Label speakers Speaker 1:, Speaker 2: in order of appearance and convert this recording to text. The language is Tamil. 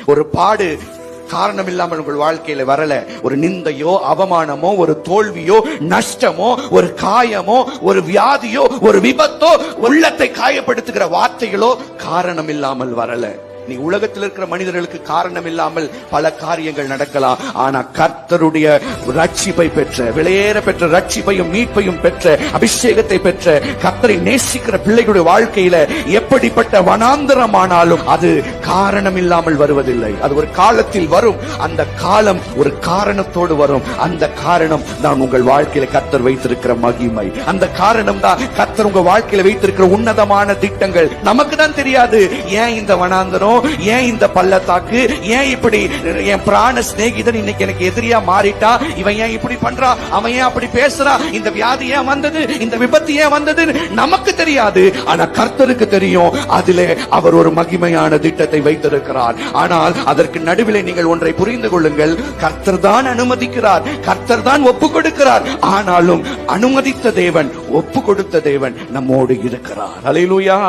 Speaker 1: ஒரு பாடு காரணம் இல்லாமல் உங்கள் வாழ்க்கையில வரல. ஒரு நிந்தையோ, அவமானமோ, ஒரு தோல்வியோ, நஷ்டமோ, ஒரு காயமோ, ஒரு வியாதியோ, ஒரு விபத்தோ, உள்ளத்தை காயப்படுத்துகிற வார்த்தைகளோ காரணம் இல்லாமல் வரல. நீ உலகத்தில் இருக்கிற மனிதர்களுக்கு காரணம் இல்லாமல் பல காரியங்கள் நடக்கலாம். ஆனா கர்த்தருடைய ரட்சிப்பை பெற்ற, விலையேற பெற்ற ரட்சிப்பையும் மீட்பையும் பெற்ற, அபிஷேகத்தை பெற்ற, கர்த்தரை நேசிக்கிற பிள்ளைகளுடைய வாழ்க்கையில எப்படிப்பட்ட வனாந்தரமானாலும் அது காரணம் இல்லாமல் வருவதில்லை. அது ஒரு காலத்தில் வரும். அந்த காலம் ஒரு காரணத்தோடு வரும். அந்த காரணம் தான் உங்கள் வாழ்க்கையில கர்த்தர் வைத்திருக்கிற மகிமை. அந்த காரணம் தான் கர்த்தர் உங்க வாழ்க்கையில வைத்திருக்கிற உன்னதமான திட்டங்கள். நமக்கு தான் தெரியாது ஏன் இந்த வனாந்தரம், ஏன் இந்த பள்ளத்தாக்கு, ஏன் இப்படி என் பிராண சிநேகிதன் இன்னைக்கு எனக்கு எதிரியா மாறிட்டா, இவன் ஏன் இப்படி பண்றான், அவன் ஏன் அப்படி பேசுறான், இந்த வியாதி ஏன் வந்தது, இந்த விபத்து ஏன் வந்தது, நமக்கு தெரியாது. ஆனா கர்த்தருக்கு தெரியும். அதிலே அவர் ஒரு மகிமையான திட்டத்தை வைத்திருக்கிறார். ஆனால் அதற்கு நடுவில் நீங்கள் ஒன்றை புரிந்து கொள்ளுங்கள். கர்த்தர் தான் அனுமதிக்கிறார், கர்த்தர் தான் ஒப்பு கொடுக்கிறார். ஆனாலும் அனுமதித்த தேவன், ஒப்பு கொடுத்த தேவன் நம்மோடு இருக்கிறார். அல்லேலூயா.